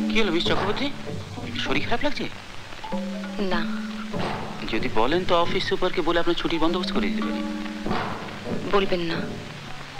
কি হলো মিস চক্রবর্তী, শরীর খারাপ লাগছে? না। যদি বলেন তো অফিস সুপারকে বলে আপনার ছুটির বন্দোবস্ত করে দিতে পারি। বলবেন না,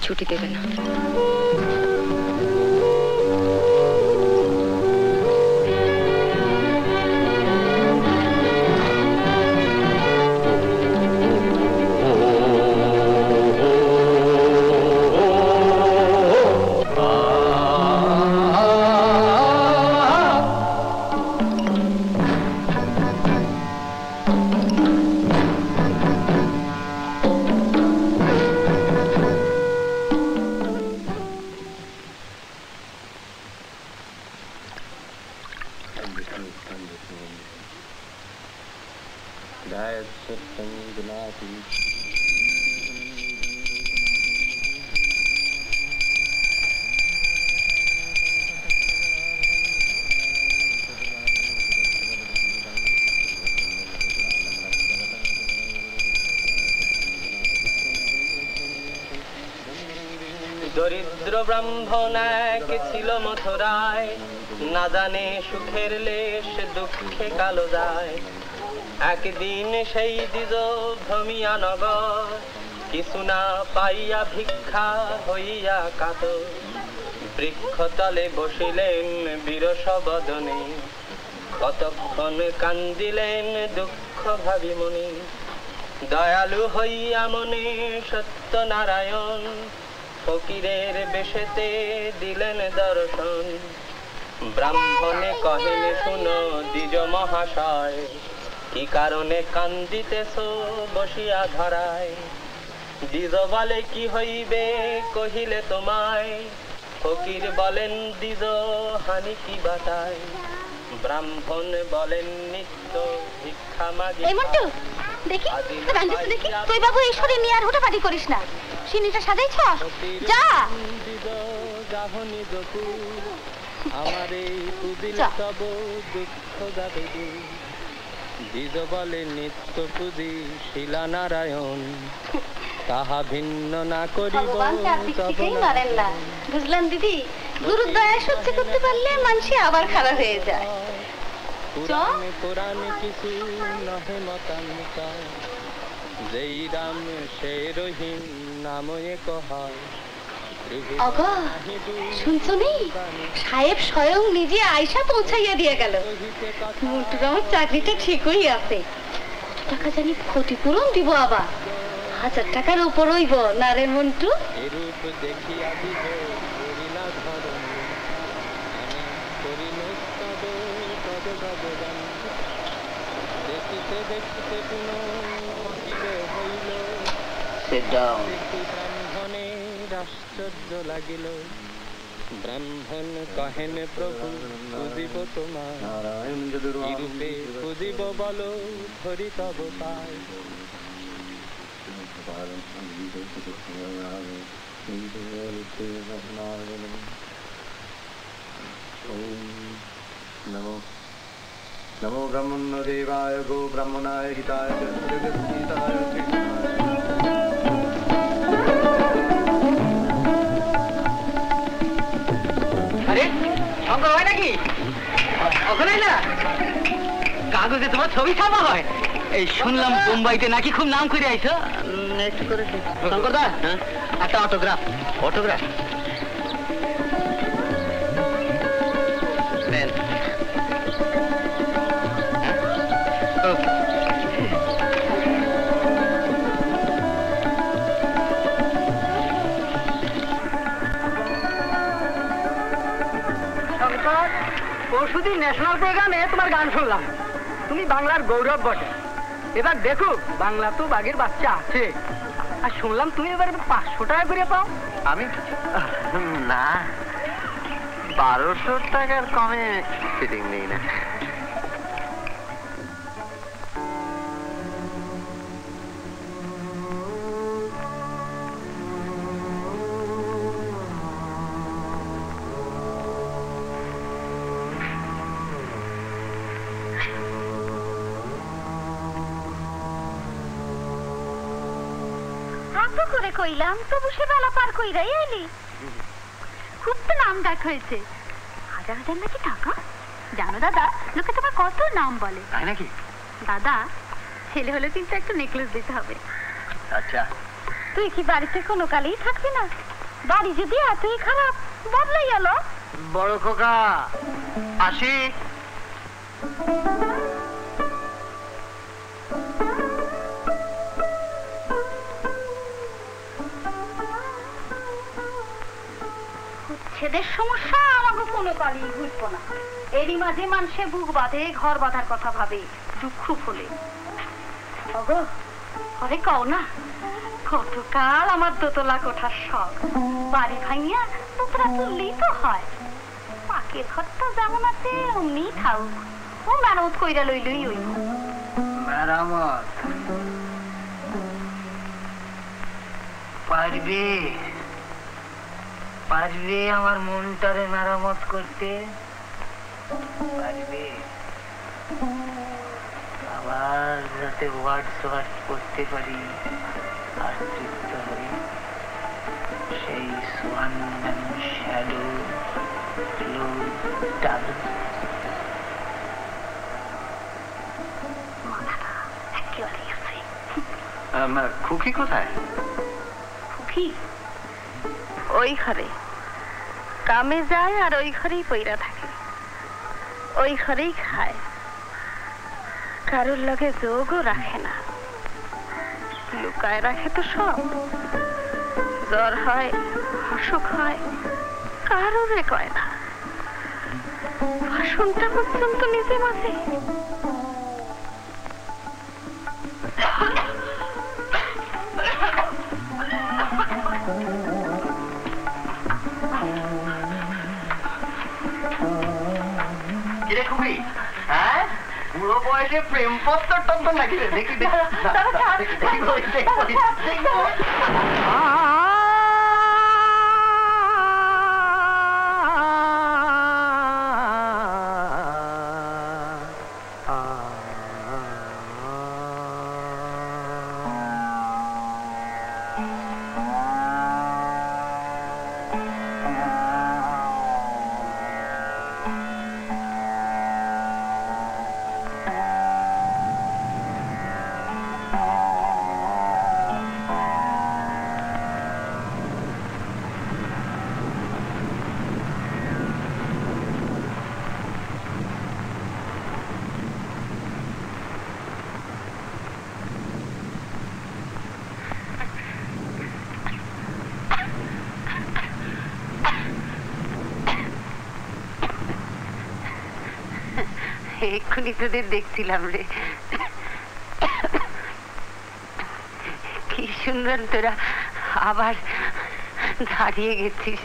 ছুটি দেবে না। দরিদ্র ব্রাহ্মণ এক ছিল মথুরায়, না জানে সুখের লেশ দুঃখে কালো যায়। একদিন সেই দ্বিজ ভ্রমিয়া নগর, কিছু না পাইয়া ভিক্ষা হইয়া কাতর। বৃক্ষতলে বসিলেন বিরস বদনে, কতক্ষণ কান্দিলেন দুঃখ ভাবি মনে। দয়ালু হইয়া মনে সত্যনারায়ণ, ফকিরের বেশেতে দিলেন দর্শন। ব্রাহ্মণে কহেন শুনো দ্বিজ মহাশয়, কি কারণে কান্দিতেছ বসিয়া ধরায়। দ্বিজ বলে কি হইবে কহিলে তোমায়, ফকির বলেন দ্বিজ হানি কি বাতায়। ব্রাহ্মণ বলেন নিত্য ভিক্ষা মাগি। দেখি দেখি তুই বাবু এই শরীর নিয়ে আর হুটাপাটি করিস না। সিনিটা সাজাইছ, যা। আমার এই পুজিল তব দুঃখ যাবে। দ্বিজ বলে নিত্য পুজি শিলা নারায়ণ, তাহা ভিন্ন না করিব। বুঝলাম দিদি, গুরুর দয়া সহ্য করতে পারলে মানুষ আবার খারাপ হয়ে যায়। পুরাণে কিছু নহে মতান্তর, যেই রাম সে রহিম নাম এক হয়। শুনছনি, সাহেব স্বয়ং নিজে আয়সা পৌঁছাইয়া দিয়ে গেল। মন্টুর আমার চাকরিটা ঠিকই আছে। টাকা জানি ক্ষতিপূরণ দিব, আবার 1000 টাকার উপর হইব না রে মন্টু? এরূপ দেখিয়া দিব করিলা ধরণ, আমি করিনস্তব পদ ভগবান। দেখিতে দেখিতে পুনঃ হইল, ব্রাহ্মণের আশ্চর্য লাগিল। ব্রাহ্মণ কহেন প্রভু পুজিব তোমার, রূপে পুজিব বলো ধরি তব পায়। नमो नमो ब्रह्मण्य देवाय गो ब्रह्मणाय हिताय जगद्गीताय। আরে শঙ্কর হয় নাকি? ওখানে না কাগজে তোমার ছবি ছাপা হয়। এই শুনলাম বোম্বাইতে নাকি খুব নাম করে আইছো। একটু করে শঙ্কর দা, একটা অটোগ্রাফ। অটোগ্রাফ পরশুদিন ন্যাশনাল প্রোগ্রামে তোমার গান শুনলাম। তুমি বাংলার গৌরব বটে। এবার দেখো বাংলা তো বাঘের বাচ্চা আছে। আর শুনলাম তুমি এবার 500 টাকা করে পাও। আমি না, 1200 টাকার কমে ফিটিং নেই না। আপু করে কইলাম তবু সে বেলা পার কইরাই এলি। খুব তো নাম ডাক হয়েছে, হাজার হাজার নাকি টাকা। জানো দাদা, লোকে তোমার কত নাম বলে। তাই নাকি? দাদা, ছেলে হলে কিন্তু একটা নেকলেস দিতে হবে। আচ্ছা, তুই কি বাড়িতে কোনো কালেই থাকবি না? বাড়ি যদি এতই খারাপ, বদলাই গেল। বড় খোকা আসি। ছেদের সমস্যা আমাকে কোনো কালেই ঘুরবো না। এরই মাঝে মানুষে বুক বাঁধে, ঘর বাঁধার কথা ভাবে, দুঃখ ফলে। ওগো, আরে কও না, কতকাল আমার দোতলা কোঠার শখ। বাড়ি ভাঙিয়া দোতলা তুললেই তো হয়। পাকের ঘরটা যেমন আছে অমনি থাকুক, ও মেরামত কইরা লইলই ওই মেরামত পারবে? পারবে আমার মনটারে মেরামত করতে? পারবে? আবার যাতে ওয়ার্ড করতে পারি আর তৃপ্ত হই, সেই সোয়ান শ্যাডো ডাবল। খুকি কোথায়? খুকি ওই ঘরে কামে যায় আর ওই ঘরেই পইরা থাকে, ওই ঘরেই খায়, কারোর লগে যোগও রাখে না, লুকায় রাখে তো সব। জ্বর হয়, অসুখ হয়, কারোরে কয় না, ভাষণটা পর্যন্ত নিজে মাঝে। বুড়ো বয়সে প্রেম পত্র টত্র নাকি? দেখি এক্ষুনি তোদের দেখছিলাম রে, কি সুন্দর তোরা আবার দাঁড়িয়ে গেছিস।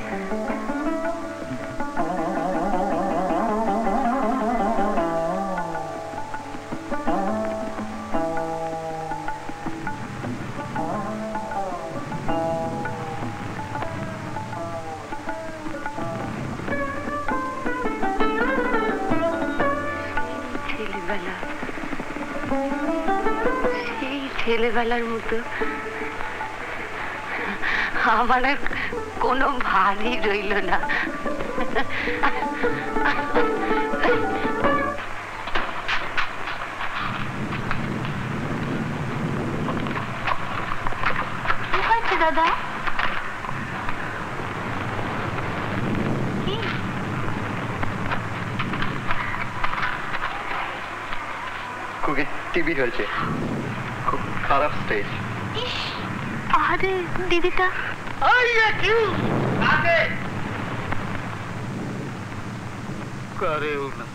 সেই ছেলেবেলার মতো আমার আর কোনো ভারী রইল না। কি হয়েছে দাদা? টিভি হয়েছে, খুব খারাপ স্টেজ। আরে দিদিটা করেও না।